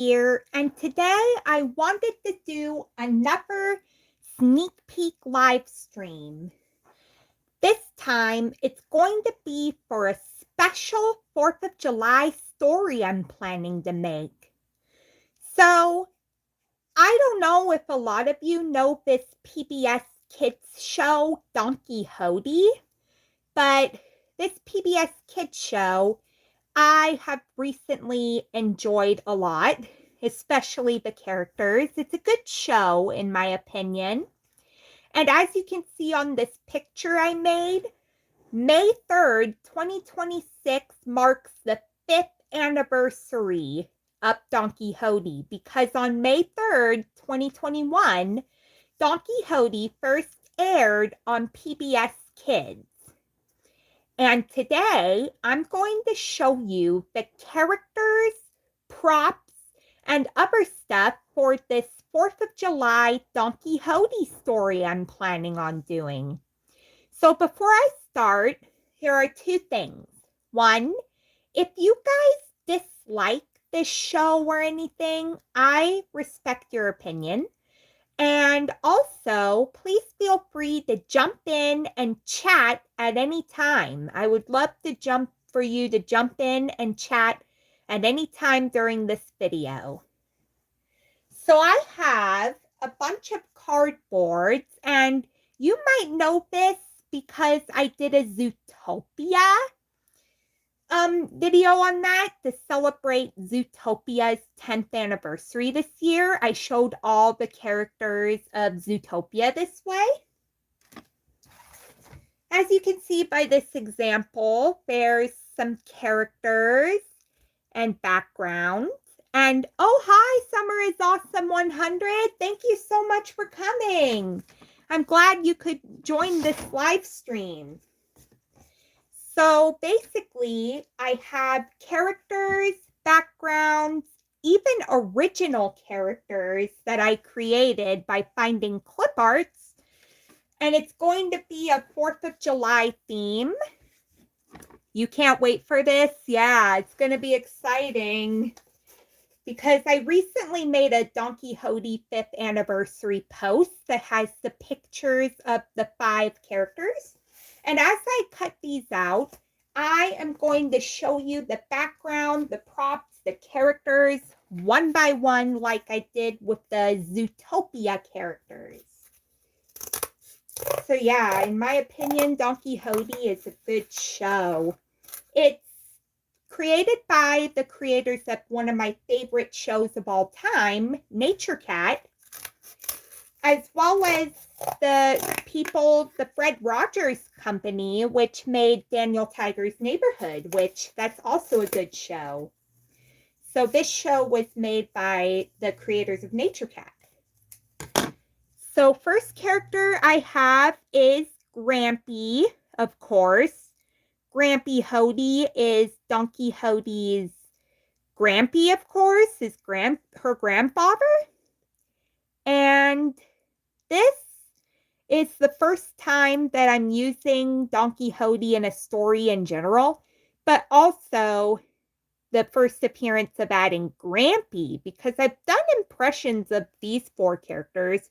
here, and today I wanted to do another sneak peek live stream. This time it's going to be for a special 4th of July story I'm planning to make. So, I don't know if a lot of you know this PBS Kids show, Donkey Hodie, but this PBS Kids show I have recently enjoyed a lot, especially the characters. It's a good show, in my opinion. And as you can see on this picture I made, May 3rd, 2026 marks the 5th anniversary of Donkey Hodie because on May 3rd, 2021, Donkey Hodie first aired on PBS Kids. And today, I'm going to show you the characters, props, and other stuff for this 4th of July Donkey Hodie story I'm planning on doing. So before I start, here are two things. One, if you guys dislike this show or anything, I respect your opinion. And also, please feel free to jump in and chat at any time. I would love for you to jump in and chat at any time during this video. So I have a bunch of cardboards, and you might know this because I did a Zootopia video on that to celebrate Zootopia's 10th anniversary this year. I showed all the characters of Zootopia this way. As you can see by this example, there's some characters and backgrounds. And oh, hi, Summer is Awesome 100. Thank you so much for coming. I'm glad you could join this live stream. So basically, I have characters, backgrounds, even original characters that I created by finding clip arts. And it's going to be a 4th of July theme. You can't wait for this? Yeah, it's going to be exciting. Because I recently made a Donkey Hodie 5th anniversary post that has the pictures of the 5 characters. And as I cut these out, I am going to show you the background, the props, the characters, one by one, like I did with the Zootopia characters. So yeah, in my opinion, Donkey Hodie is a good show. It's created by the creators of one of my favorite shows of all time, Nature Cat, as well as the Fred Rogers Company, which made Daniel Tiger's Neighborhood, which that's also a good show. So this show was made by the creators of Nature Cat. So first character I have is Grampy, of course. Grampy Hodie is Donkey Hodie's Grampy, of course, is her grandfather. And this is the first time that I'm using Donkey Hodie in a story in general, but also the first appearance of adding Grampy, because I've done impressions of these 4 characters,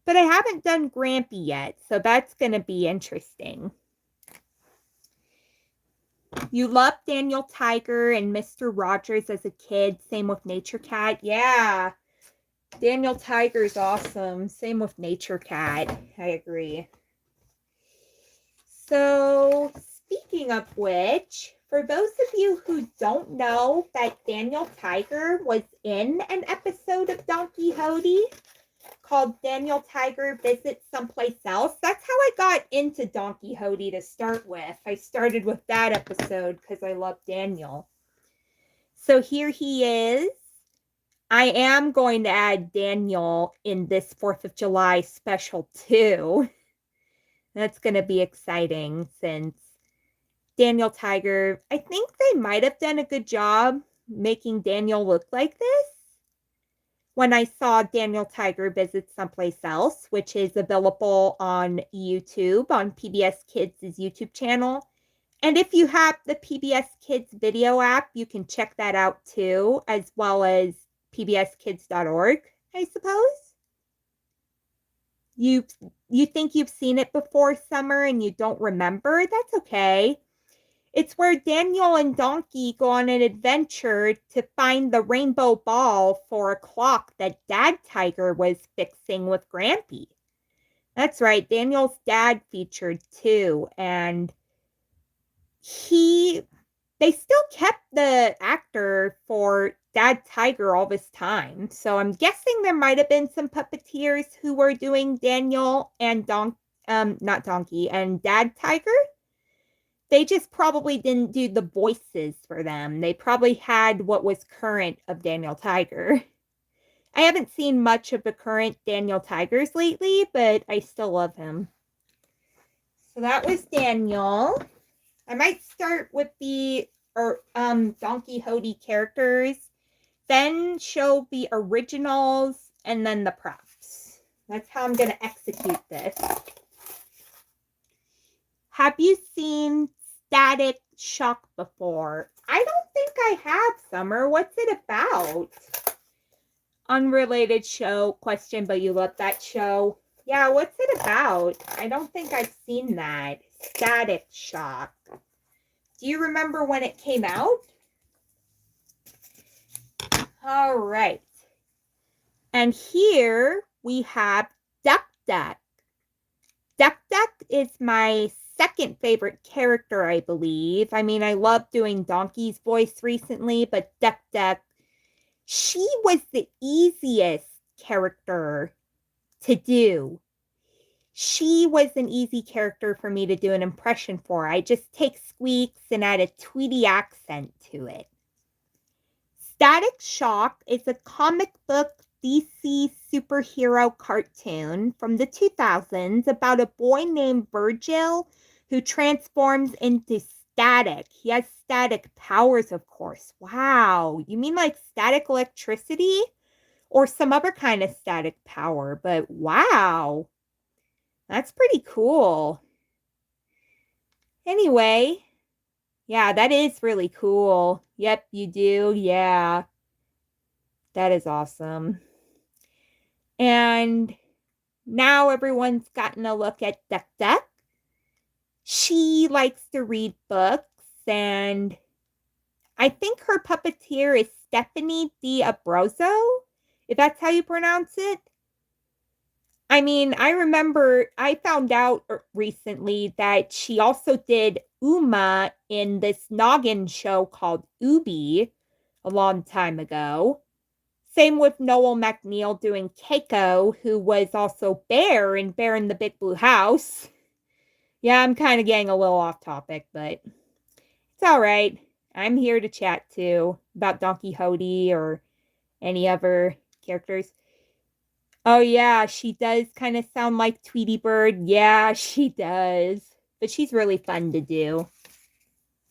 but I haven't done Grampy yet, so that's going to be interesting. You loved Daniel Tiger and Mr. Rogers as a kid, same with Nature Cat. Yeah. Daniel Tiger's awesome. Same with Nature Cat. I agree. So, speaking of which, for those of you who don't know that Daniel Tiger was in an episode of Donkey Hodie called Daniel Tiger Visits Someplace Else, that's how I got into Donkey Hodie to start with. I started with that episode because I love Daniel. So here he is. I am going to add Daniel in this 4th of July special too. That's going to be exciting since Daniel Tiger, I think they might have done a good job making Daniel look like this. When I saw Daniel Tiger Visit Someplace Else, which is available on YouTube, on PBS Kids' YouTube channel. And if you have the PBS Kids video app, you can check that out too, as well as pbskids.org, I suppose. You think you've seen it before, Summer, and you don't remember? That's okay. It's where Daniel and Donkey go on an adventure to find the rainbow ball for a clock that Dad Tiger was fixing with Grampy. That's right, Daniel's dad featured too, and they still kept the actor for Dad Tiger all this time. So I'm guessing there might have been some puppeteers who were doing Daniel and not Donkey and Dad Tiger. They just probably didn't do the voices for them. They probably had what was current of Daniel Tiger. I haven't seen much of the current Daniel Tigers lately, but I still love him. So that was Daniel. I might start with the Donkey Hodie characters, then show the originals, and then the props. That's how I'm going to execute this. Have you seen Static Shock before? I don't think I have, Summer. What's it about? Unrelated show question, but you love that show. Yeah, what's it about? I don't think I've seen that. Static Shock. Do you remember when it came out? All right. And here we have Duck Duck. Duck Duck is my second favorite character, I believe. I mean, I love doing Donkey's voice recently, but Duck Duck, she was the easiest character to do. She was an easy character for me to do an impression for. I just take squeaks and add a Tweety accent to it. Static Shock is a comic book DC superhero cartoon from the 2000s about a boy named Virgil who transforms into static. He has static powers, of course. Wow. You mean like static electricity? Or some other kind of static power, but wow. That's pretty cool. Anyway, yeah, that is really cool. Yep, you do. Yeah. That is awesome. And now everyone's gotten a look at Duck Duck. She likes to read books, and I think her puppeteer is Stephanie D'Abruzzo, if that's how you pronounce it. I mean, I remember I found out recently that she also did Uma in this noggin show called Ubi a long time ago. Same with Noel McNeil doing Keiko, who was also Bear in Bear in the Big Blue House. Yeah, I'm kind of getting a little off topic, but it's all right. I'm here to chat too about Donkey Hodie or any other characters. Oh yeah, she does kind of sound like Tweety Bird. Yeah, she does. But she's really fun to do.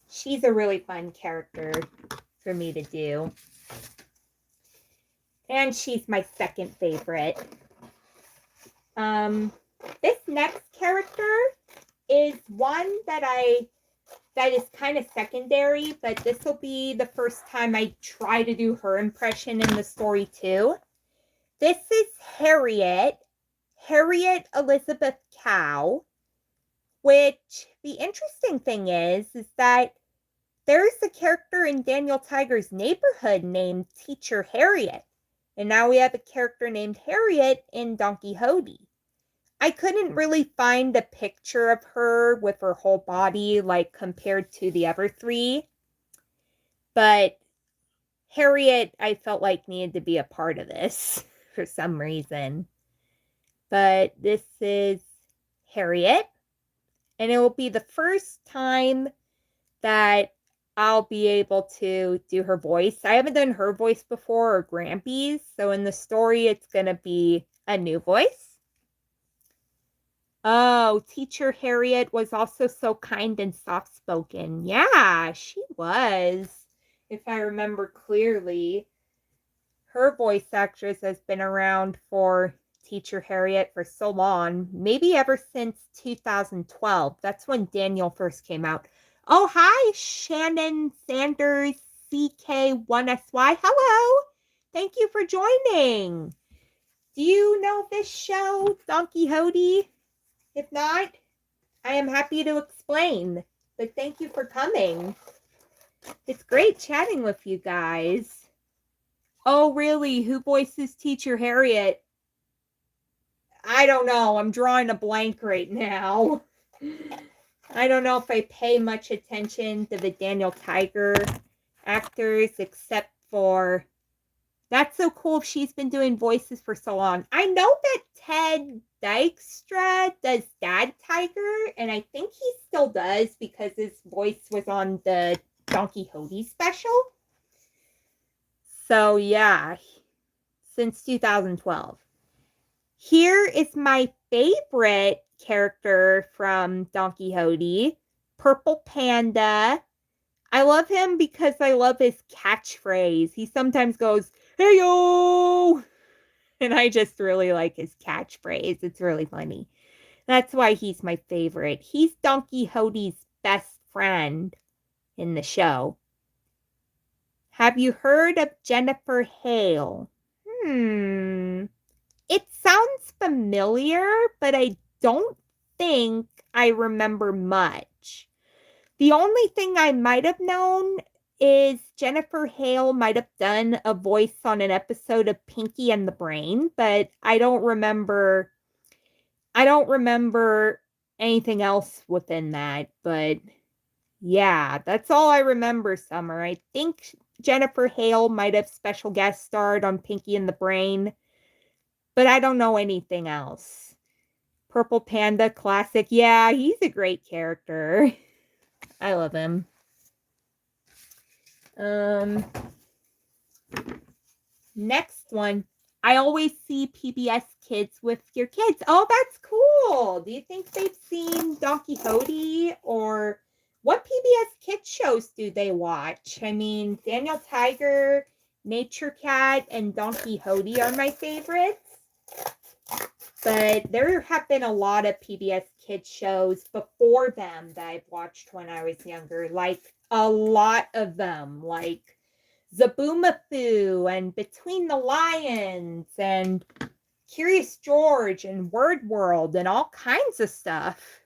She's a really fun character for me to do. And she's my second favorite. This next character is one that is kind of secondary, but this will be the first time I try to do her impression in the story too. This is Harriet Elizabeth Cow, which the interesting thing is that there's a character in Daniel Tiger's Neighborhood named Teacher Harriet. And now we have a character named Harriet in Donkey Hodie. I couldn't really find a picture of her with her whole body, like compared to the other three. But Harriet, I felt like needed to be a part of this for some reason. But this is Harriet. And it will be the first time that I'll be able to do her voice. I haven't done her voice before or Grampy's, so in the story it's going to be a new voice. Oh, Teacher Harriet was also so kind and soft-spoken. Yeah, she was, if I remember clearly. Her voice actress has been around for Teacher Harriet for so long, maybe ever since 2012. That's when Daniel first came out. Oh, hi, Shannon Sanders CK1SY. Hello. Thank you for joining. Do you know this show, Donkey Hodie? If not, I am happy to explain. But thank you for coming. It's great chatting with you guys. Oh, really? Who voices Teacher Harriet? I don't know. I'm drawing a blank right now. I don't know if I pay much attention to the Daniel Tiger actors, except for that's so cool if she's been doing voices for so long. I know that Ted Dykstra does Dad Tiger, and I think he still does because his voice was on the Donkey Hodie special. So yeah, since 2012. Here is my favorite character from Donkey Hodie, Purple Panda. I love him because I love his catchphrase. He sometimes goes, "Hey yo!" And I just really like his catchphrase. It's really funny. That's why he's my favorite. He's Donkey Hodie's best friend in the show. Have you heard of Jennifer Hale? It sounds familiar, but I don't think I remember much. The only thing I might have known is Jennifer Hale might have done a voice on an episode of Pinky and the Brain, but I don't remember anything else within that. But yeah, that's all I remember, Summer. I think Jennifer Hale might have special guest starred on Pinky and the Brain, but I don't know anything else. Purple Panda classic. Yeah, he's a great character. I love him. Next one. I always see PBS Kids with your kids. Oh, that's cool. Do you think they've seen Donkey Hodie, or what PBS Kids shows do they watch? I mean, Daniel Tiger, Nature Cat, and Donkey Hodie are my favorites. But there have been a lot of PBS Kids shows before them that I've watched when I was younger. Like, a lot of them. Like Zaboomafoo and Between the Lions and Curious George and Word World and all kinds of stuff.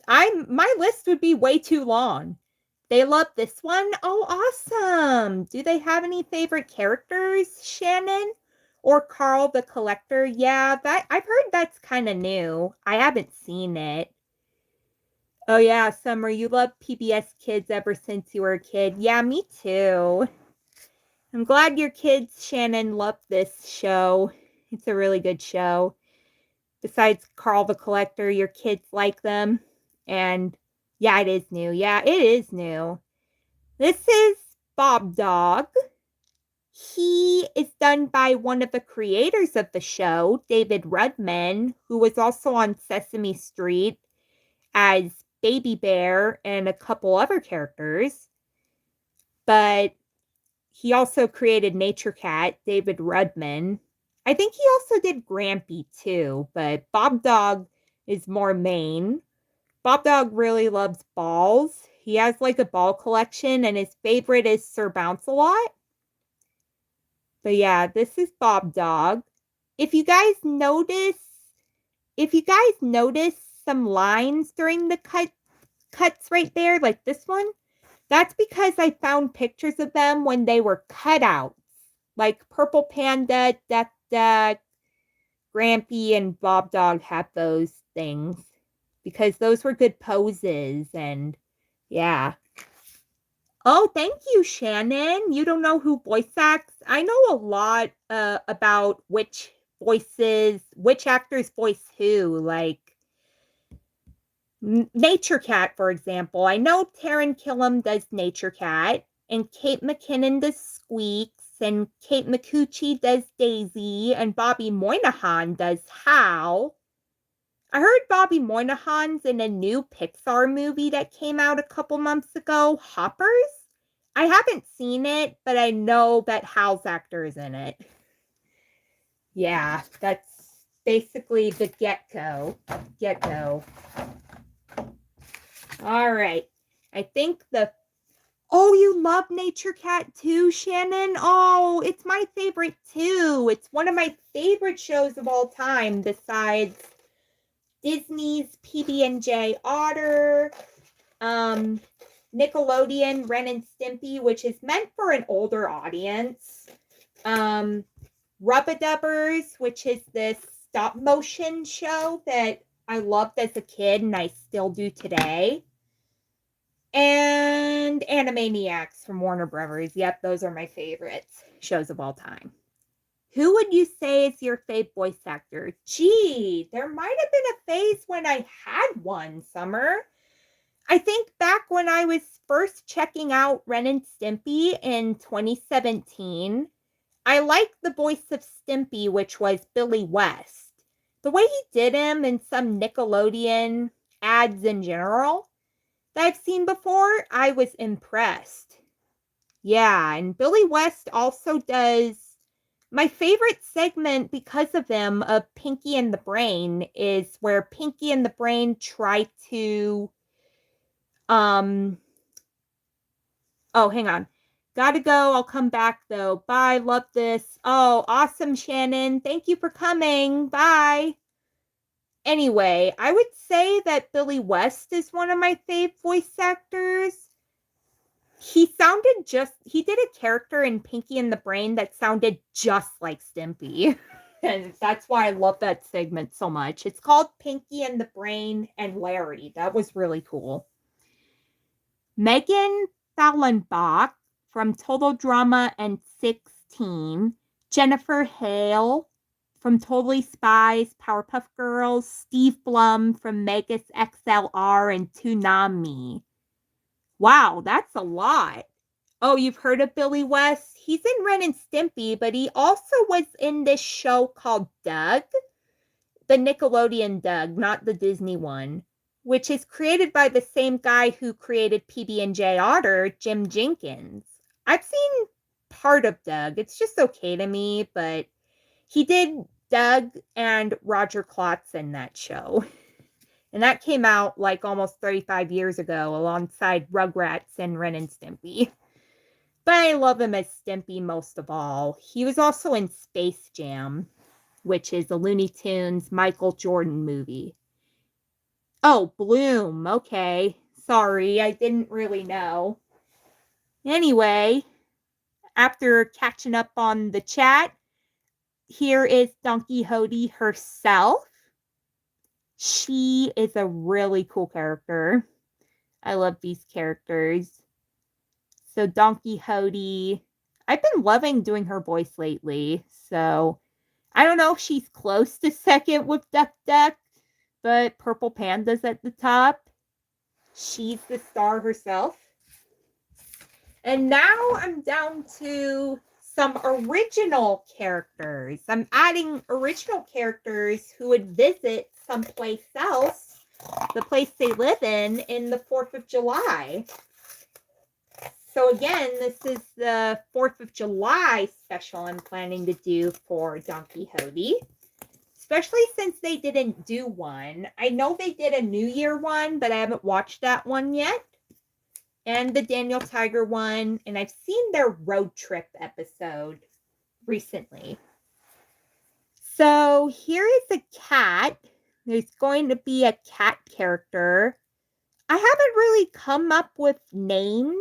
My list would be way too long. They love this one? Oh, awesome. Do they have any favorite characters, Shannon? Or Carl the Collector? Yeah, that I've heard that's kind of new. I haven't seen it. Oh yeah, Summer, you love PBS Kids ever since you were a kid. Yeah, me too. I'm glad your kids, Shannon, love this show. It's a really good show. Besides Carl the Collector, your kids like them. And yeah, it is new. Yeah, it is new. This is Bob Dog. He is done by one of the creators of the show, David Rudman, who was also on Sesame Street as Baby Bear and a couple other characters. But he also created Nature Cat, David Rudman. I think he also did Grampy too, but Bob Dog is more main. Bob Dog really loves balls. He has like a ball collection, and his favorite is Sir Bounce-A-Lot. But yeah, this is Bob Dog. If you guys notice some lines during the cuts right there, like this one, that's because I found pictures of them when they were cutouts. Like Purple Panda, Duck Duck, Grampy, and Bob Dog have those things. Because those were good poses, and yeah. Oh, thank you, Shannon. You don't know who voice acts? I know a lot about which actors voice who. Like Nature Cat, for example. I know Taran Killam does Nature Cat, and Kate McKinnon does Squeaks, and Kate McCucci does Daisy, and Bobby Moynihan does Hal. I heard Bobby Moynihan's in a new Pixar movie that came out a couple months ago, Hoppers. I haven't seen it, but I know that Hal's actor is in it. Yeah, that's basically the get-go. All right. I think Oh, you love Nature Cat too, Shannon? Oh, it's my favorite too. It's one of my favorite shows of all time besides Disney's PB&J Otter, Nickelodeon Ren and Stimpy, which is meant for an older audience. Rubbadubbers, which is this stop motion show that I loved as a kid and I still do today. And Animaniacs from Warner Brothers. Yep, those are my favorite shows of all time. Who would you say is your fave voice actor? Gee, there might have been a phase when I had one, Summer. I think back when I was first checking out Ren and Stimpy in 2017, I liked the voice of Stimpy, which was Billy West. The way he did him in some Nickelodeon ads in general that I've seen before, I was impressed. Yeah, and Billy West also does my favorite segment because of him of Pinky and the Brain is where Pinky and the Brain try to oh, hang on. Gotta go. I'll come back though. Bye. Love this. Oh, awesome, Shannon. Thank you for coming. Bye. Anyway, I would say that Billy West is one of my fave voice actors. He did a character in Pinky and the Brain that sounded just like Stimpy. And that's why I love that segment so much. It's called Pinky and the Brain and Larry. That was really cool. Megan Fallenbach from Total Drama and 16. Jennifer Hale from Totally Spies, Powerpuff Girls. Steve Blum from Megas XLR and Toonami. Wow, that's a lot. Oh, you've heard of Billy West? He's in Ren and Stimpy, but he also was in this show called Doug. The Nickelodeon Doug, not the Disney one, which is created by the same guy who created PB&J Otter, Jim Jenkins. I've seen part of Doug. It's just okay to me, but he did Doug and Roger Klotz in that show. And that came out like almost 35 years ago alongside Rugrats and Ren and Stimpy. But I love him as Stimpy most of all. He was also in Space Jam, which is a Looney Tunes Michael Jordan movie. Oh, Bloom. Okay. Sorry, I didn't really know. Anyway, after catching up on the chat, here is Donkey Hodie herself. She is a really cool character. I love these characters. So Donkey Hodie, I've been loving doing her voice lately. So I don't know if she's close to second with Duck Duck, but Purple Panda's at the top. She's the star herself. And now I'm down to some original characters. I'm adding original characters who would visit someplace else, the place they live in the 4th of July. So again, this is the 4th of July special I'm planning to do for Donkey Hodie. Especially since they didn't do one. I know they did a New Year one, but I haven't watched that one yet. And the Daniel Tiger one. And I've seen their road trip episode recently. So here is a cat. There's going to be a cat character. I haven't really come up with names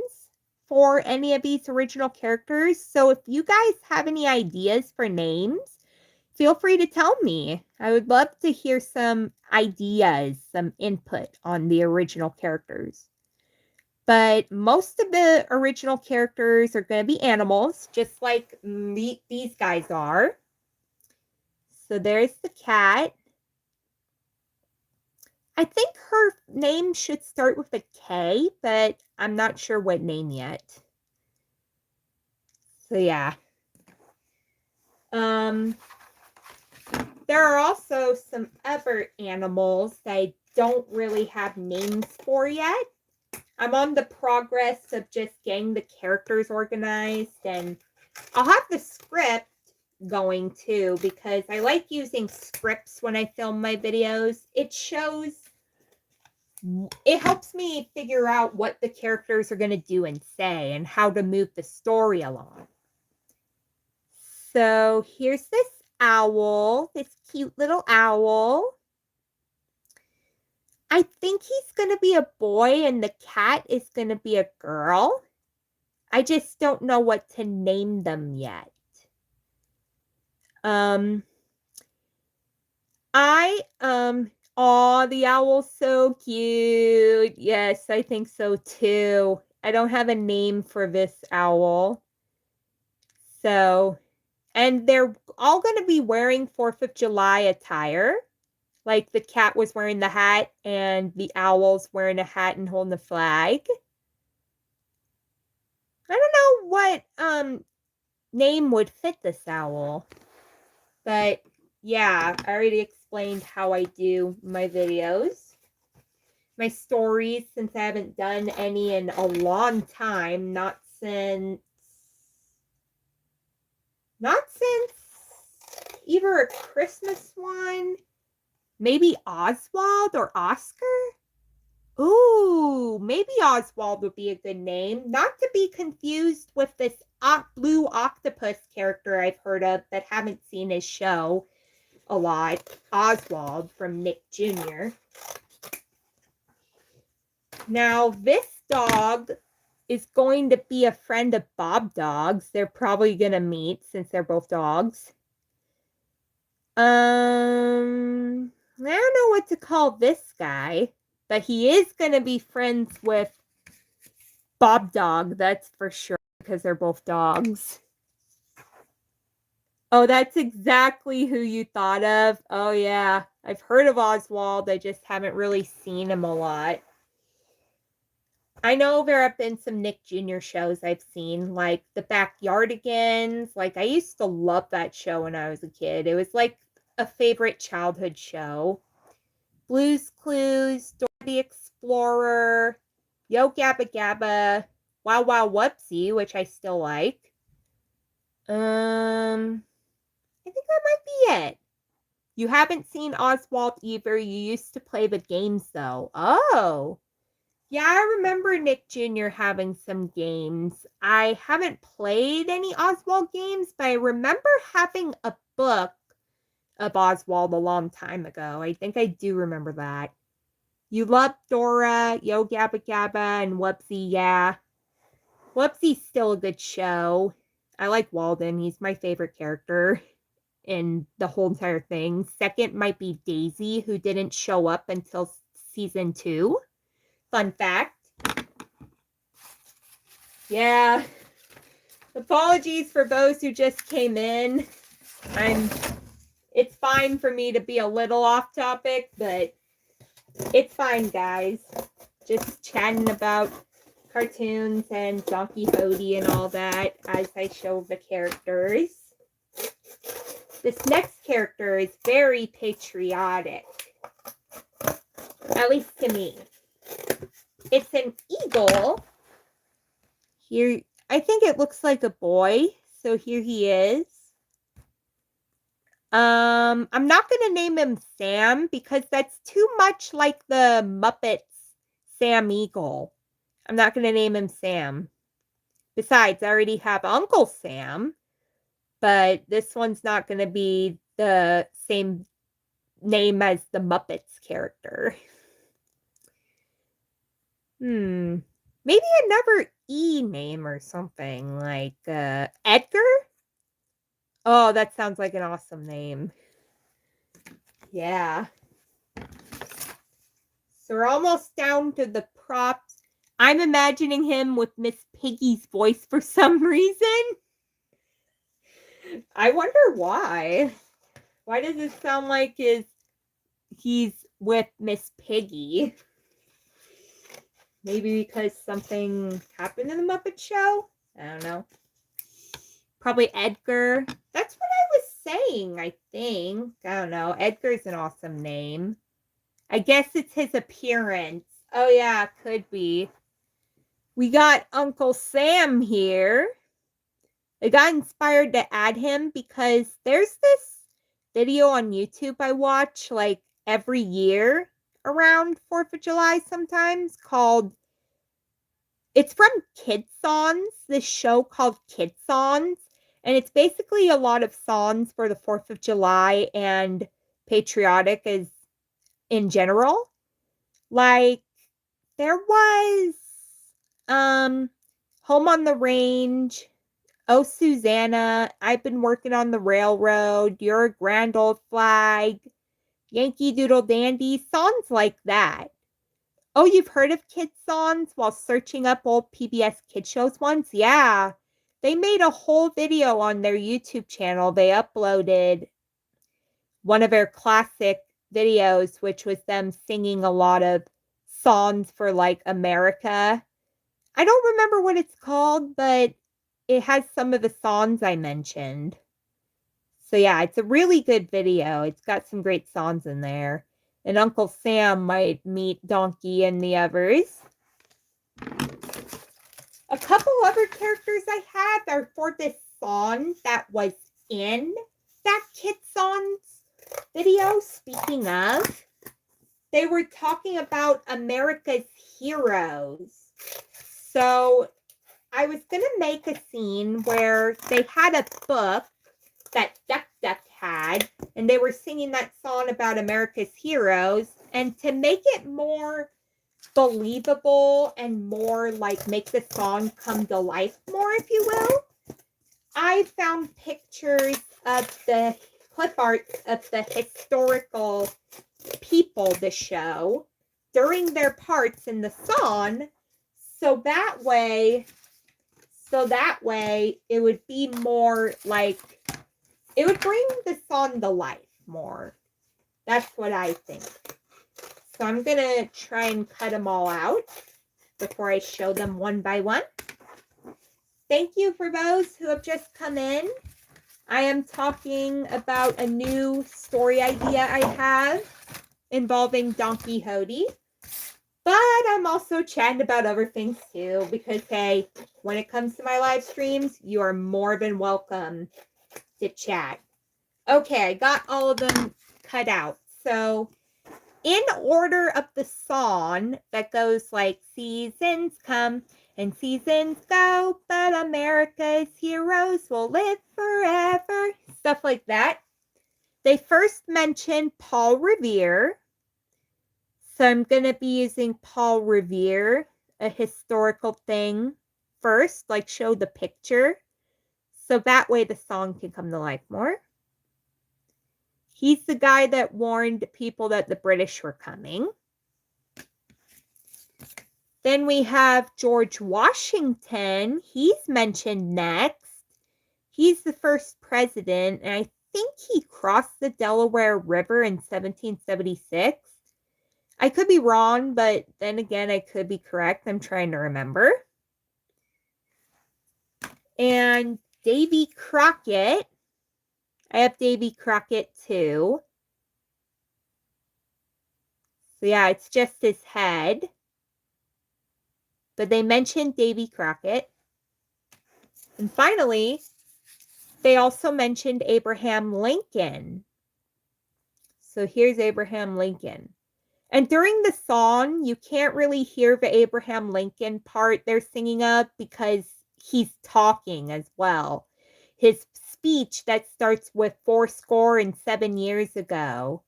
for any of these original characters. So if you guys have any ideas for names, feel free to tell me. I would love to hear some ideas, some input on the original characters. But most of the original characters are going to be animals, just like these guys are. So there's the cat. I think her name should start with a K, but I'm not sure what name yet. So yeah. There are also some other animals that I don't really have names for yet. I'm on the progress of just getting the characters organized, and I'll have the script going too, because I like using scripts when I film my videos. It shows it helps me figure out what the characters are going to do and say and how to move the story along. So here's this owl, this cute little owl. I think he's going to be a boy and the cat is going to be a girl. I just don't know what to name them yet. Aw, the owl's so cute. Yes, I think so too. I don't have a name for this owl. So, and they're all going to be wearing 4th of July attire. Like the cat was wearing the hat and the owl's wearing a hat and holding the flag. I don't know what name would fit this owl. But yeah, I already explained how I do my videos. My stories, since I haven't done any in a long time, not since either a Christmas one, maybe Oswald or Oscar. Ooh, maybe Oswald would be a good name. Not to be confused with this blue octopus character I've heard of but haven't seen his show a lot. Oswald from Nick Jr. Now, this dog is going to be a friend of Bob Dog's. They're probably going to meet since they're both dogs. I don't know what to call this guy, but he is going to be friends with Bob Dog, that's for sure, because they're both dogs. Oh, that's exactly who you thought of. Oh, yeah. I've heard of Oswald. I just haven't really seen him a lot. I know there have been some Nick Jr. shows I've seen, like The Backyardigans. Like, I used to love that show when I was a kid. It was like a favorite childhood show. Blue's Clues, Dora the Explorer, Yo Gabba Gabba, Wow Wow Whoopsie, which I still like. I think that might be it. You haven't seen Oswald either. You used to play the games, though. Oh. Yeah, I remember Nick Jr. having some games. I haven't played any Oswald games, but I remember having a book of Oswald a long time ago. I think I do remember that. You love Dora, Yo Gabba Gabba, and Whoopsie, yeah. Whoopsie's still a good show. I like Walden. He's my favorite character in the whole entire thing. Second might be Daisy, who didn't show up until season 2. Fun fact. Yeah. Apologies for those who just came in. It's fine for me to be a little off topic, but it's fine, guys. Just chatting about cartoons and Donkey Hodie and all that as I show the characters. This next character is very patriotic. At least to me. It's an eagle. Here, I think it looks like a boy. So here he is. I'm not going to name him Sam because that's too much like the Muppets Sam Eagle. I'm not going to name him Sam. Besides, I already have Uncle Sam, but this one's not going to be the same name as the Muppets character. Maybe another E name or something, like Edgar? Oh, that sounds like an awesome name. Yeah. So we're almost down to the props. I'm imagining him with Miss Piggy's voice for some reason. I wonder why. Why does it sound like he's with Miss Piggy? Maybe because something happened in the Muppet Show? I don't know. Probably Edgar. That's what I was saying, I think. I don't know. Edgar's an awesome name. I guess it's his appearance. Oh, yeah, could be. We got Uncle Sam here. I got inspired to add him because there's this video on YouTube I watch like every year around 4th of July sometimes called, it's from Kid Songs, this show called Kid Songs. And it's basically a lot of songs for the 4th of July and patriotic as in general. Like, there was Home on the Range, Oh Susanna, I've Been Working on the Railroad, You're a Grand Old Flag, Yankee Doodle Dandy, songs like that. Oh, you've heard of kids songs while searching up old PBS Kid Shows ones? Yeah. They made a whole video on their YouTube channel. They uploaded one of their classic videos, which was them singing a lot of songs for like America. I don't remember what it's called, but it has some of the songs I mentioned. So yeah, it's a really good video. It's got some great songs in there. And Uncle Sam might meet Donkey and the others. A couple other characters I have are for this song that was in that Kid Songs video. Speaking of, they were talking about America's heroes. So I was going to make a scene where they had a book that Duck Duck had, and they were singing that song about America's heroes. And to make it more believable and more like make the song come to life more, if you will, I found pictures of the clip art of the historical people to show during their parts in the song, so that way it would be more like, it would bring the song to life more. That's what I think. So I'm going to try and cut them all out before I show them one by one. Thank you for those who have just come in. I am talking about a new story idea I have involving Donkey Hodie. But I'm also chatting about other things too, because hey, when it comes to my live streams, you are more than welcome to chat. Okay, I got all of them cut out. So in order of the song that goes like, seasons come and seasons go, but America's heroes will live forever, stuff like that. They first mentioned Paul Revere. So I'm going to be using Paul Revere, a historical thing first, like show the picture. So that way the song can come to life more. He's the guy that warned people that the British were coming. Then we have George Washington. He's mentioned next. He's the first president, and I think he crossed the Delaware River in 1776. I could be wrong, but then again, I could be correct. I'm trying to remember. And Davy Crockett. I have Davy Crockett too. So yeah, it's just his head. But they mentioned Davy Crockett. And finally, they also mentioned Abraham Lincoln. So here's Abraham Lincoln. And during the song, you can't really hear the Abraham Lincoln part they're singing of because he's talking as well. His speech that starts with 407 years ago.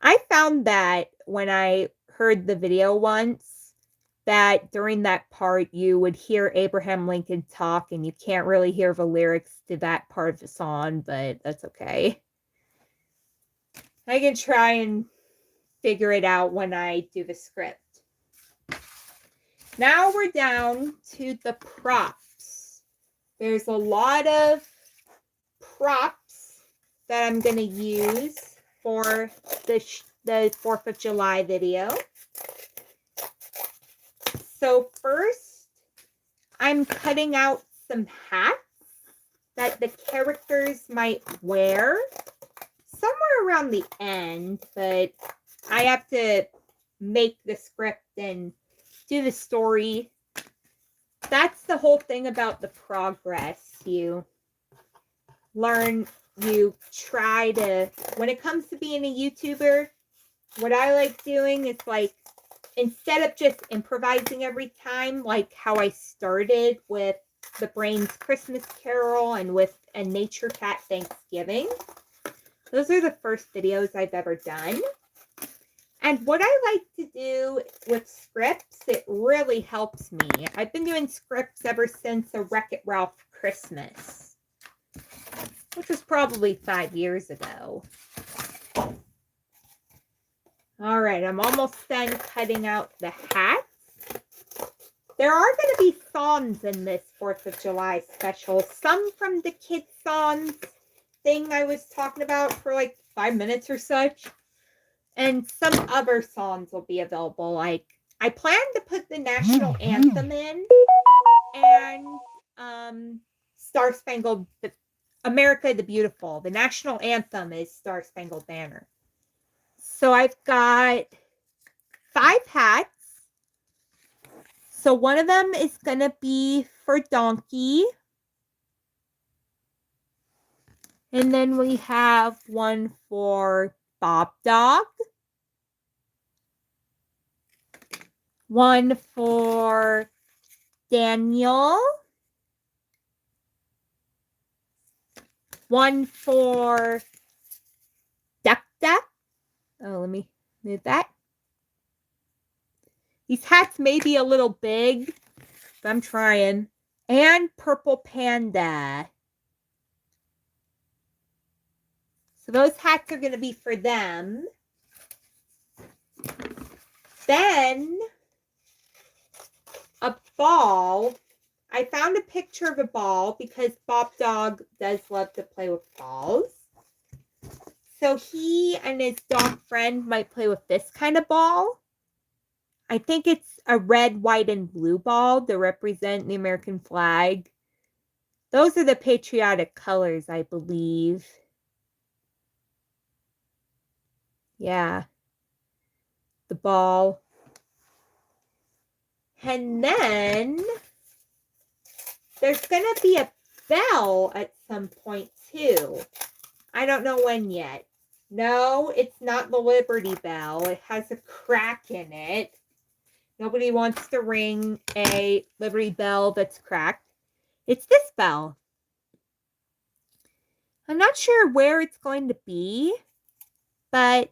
I found that when I heard the video once, that during that part, you would hear Abraham Lincoln talk and you can't really hear the lyrics to that part of the song, but that's okay. I can try and figure it out when I do the script. Now we're down to the props. There's a lot of props that I'm going to use for the 4th of July video. So first, I'm cutting out some hats that the characters might wear somewhere around the end, but I have to make the script and do the story. That's the whole thing about the progress. You learn, you try to, when it comes to being a YouTuber, what I like doing is like, instead of just improvising every time, like how I started with the Brains Christmas Carol and with a Nature Cat Thanksgiving. Those are the first videos I've ever done. And what I like to do with scripts, it really helps me. I've been doing scripts ever since a Wreck-It Ralph Christmas, which was probably 5 years ago. All right, I'm almost done cutting out the hats. There are going to be songs in this 4th of July special. Some from the kids' songs thing I was talking about for like 5 minutes or such. And some other songs will be available. Like, I plan to put the national anthem in. And Star Spangled, America the Beautiful. The national anthem is Star Spangled Banner. So I've got 5 hats. So one of them is going to be for Donkey. And then we have one for Bob Dog. One for Daniel. One for Duck Duck. Oh, let me move that. These hats may be a little big, but I'm trying. And Purple Panda. So those hats are going to be for them. Then a ball. I found a picture of a ball because Bob Dog does love to play with balls. So he and his dog friend might play with this kind of ball. I think it's a red, white, and blue ball to represent the American flag. Those are the patriotic colors, I believe. Yeah. The ball. And then there's going to be a bell at some point too. I don't know when yet. No, it's not the Liberty Bell. It has a crack in it. Nobody wants to ring a Liberty Bell that's cracked. It's this bell. I'm not sure where it's going to be, but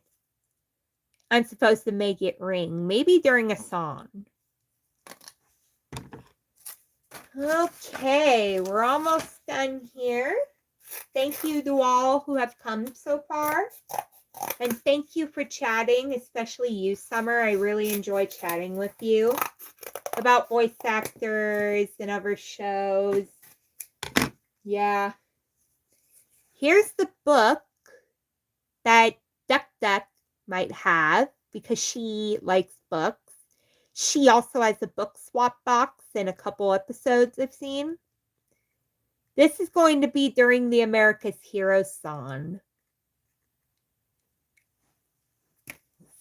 I'm supposed to make it ring. Maybe during a song. Okay, we're almost done here. Thank you to all who have come so far. And thank you for chatting, especially you, Summer. I really enjoy chatting with you about voice actors and other shows. Yeah. Here's the book that Duck Duck might have because she likes books. She also has a book swap box in a couple episodes I've seen. This is going to be during the America's Heroes song.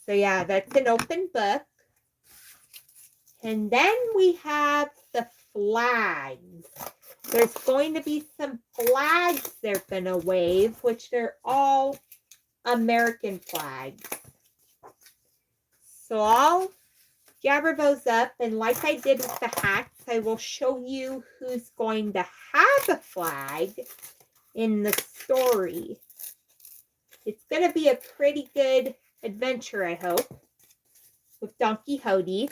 So yeah, that's an open book. And then we have the flags. There's going to be some flags they're going to wave, which they're all American flags. So I'll gather those up, and like I did with the hats, I will show you who's going to have a flag in the story. It's going to be a pretty good adventure, I hope, with Donkey Hodie.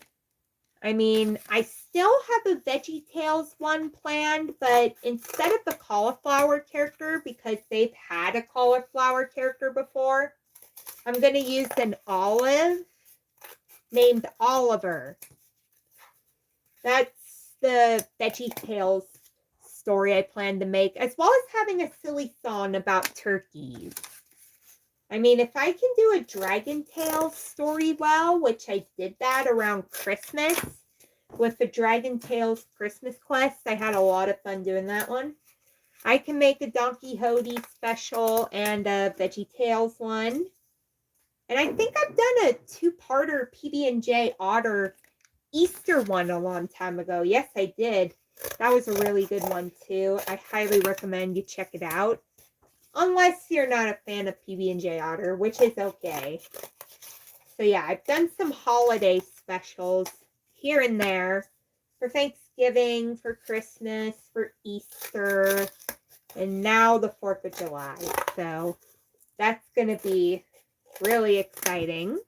I mean, I still have a VeggieTales one planned, but instead of the cauliflower character, because they've had a cauliflower character before, I'm going to use an olive named Oliver. That's the VeggieTales story I plan to make, as well as having a silly song about turkeys. I mean, if I can do a Dragon Tales story well, which I did that around Christmas with the Dragon Tales Christmas Quest, I had a lot of fun doing that one. I can make a Donkey Hodie special and a VeggieTales one. And I think I've done a 2-parter PB&J Otter Easter one a long time ago. Yes, I did. That was a really good one, too. I highly recommend you check it out. Unless you're not a fan of PB&J Otter, which is okay. So yeah, I've done some holiday specials here and there for Thanksgiving, for Christmas, for Easter, and now the 4th of July. So that's going to be really exciting.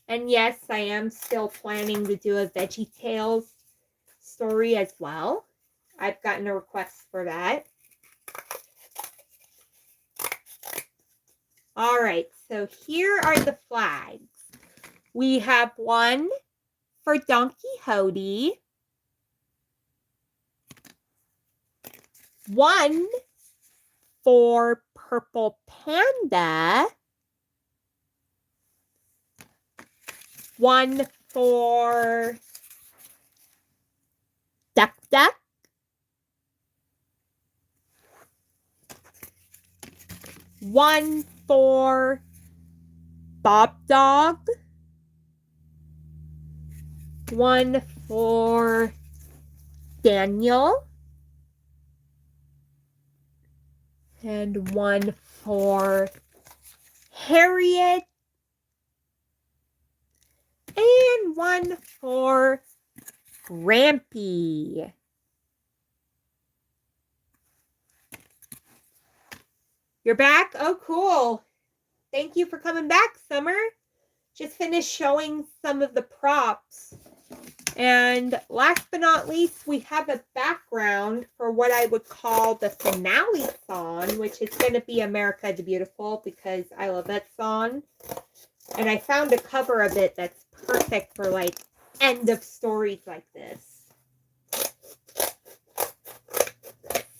And yes, I am still planning to do a VeggieTales story as well. I've gotten a request for that. All right, so here are the flags. We have one for Donkey Hodie, one for Purple Panda, one for Duck Duck, one for Bob Dog, one for Daniel, and one for Harriet, and one for Grampy. You're back? Oh, cool. Thank you for coming back, Summer. Just finished showing some of the props. And last but not least, we have a background for what I would call the finale song, which is going to be America the Beautiful, because I love that song. And I found a cover of it that's perfect for, like, end of stories like this.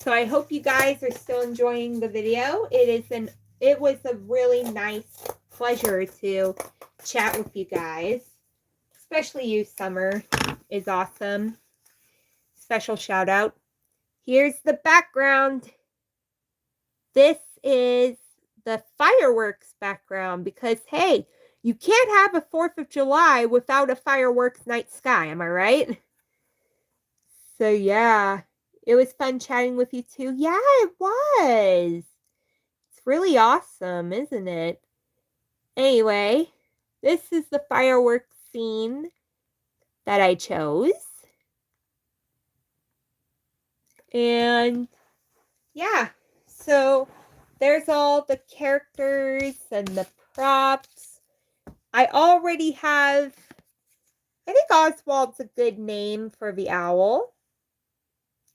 So I hope you guys are still enjoying the video. It was a really nice pleasure to chat with you guys. Especially you, Summer, is awesome. Special shout out. Here's the background. This is the fireworks background because, hey, you can't have a 4th of July without a fireworks night sky. Am I right? So, yeah. It was fun chatting with you too. Yeah, it was. It's really awesome, isn't it? Anyway, this is the fireworks scene that I chose. And yeah, so there's all the characters and the props. I already have, I think Oswald's a good name for the owl.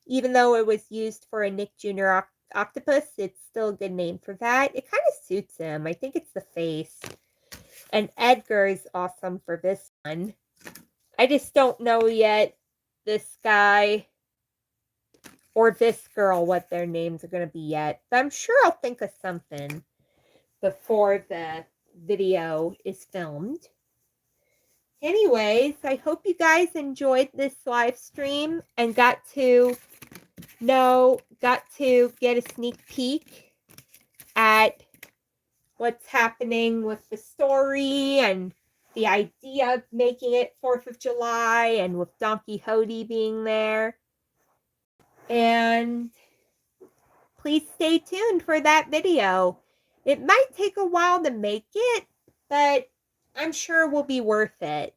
Even though it was used for a Nick Jr. octopus, it's still a good name for that. It kind of suits him. I think it's the face. And Edgar is awesome for this one. I just don't know yet this guy or this girl what their names are going to be yet. But I'm sure I'll think of something before the video is filmed. Anyways, I hope you guys enjoyed this live stream and got to get a sneak peek at what's happening with the story and the idea of making it 4th of July and with Donkey Hodie being there. And please stay tuned for that video. It might take a while to make it, but I'm sure it will be worth it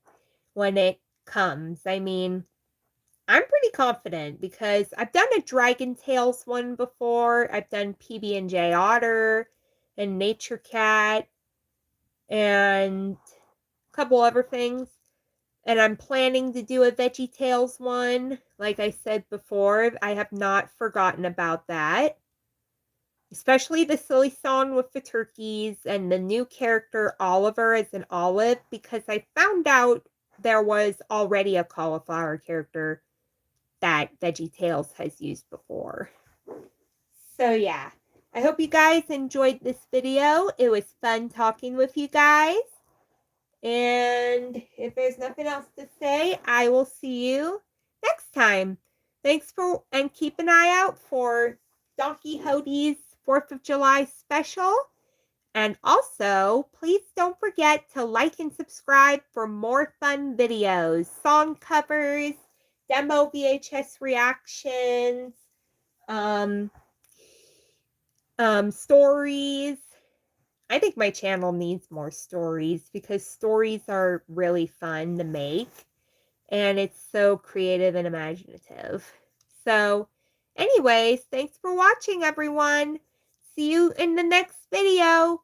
when it comes. I mean, I'm pretty confident because I've done a Dragon Tales one before. I've done PB&J Otter and Nature Cat and a couple other things. And I'm planning to do a VeggieTales one. Like I said before, I have not forgotten about that. Especially the silly song with the turkeys and the new character Oliver as an olive, because I found out there was already a cauliflower character that VeggieTales has used before. So yeah, I hope you guys enjoyed this video. It was fun talking with you guys. And if there's nothing else to say, I will see you next time. Thanks for, and keep an eye out for Donkey Hodie's 4th of July special. And also, please don't forget to like and subscribe for more fun videos, song covers, demo VHS reactions, stories, I think my channel needs more stories because stories are really fun to make and it's so creative and imaginative. So, anyways, thanks for watching, everyone. See you in the next video.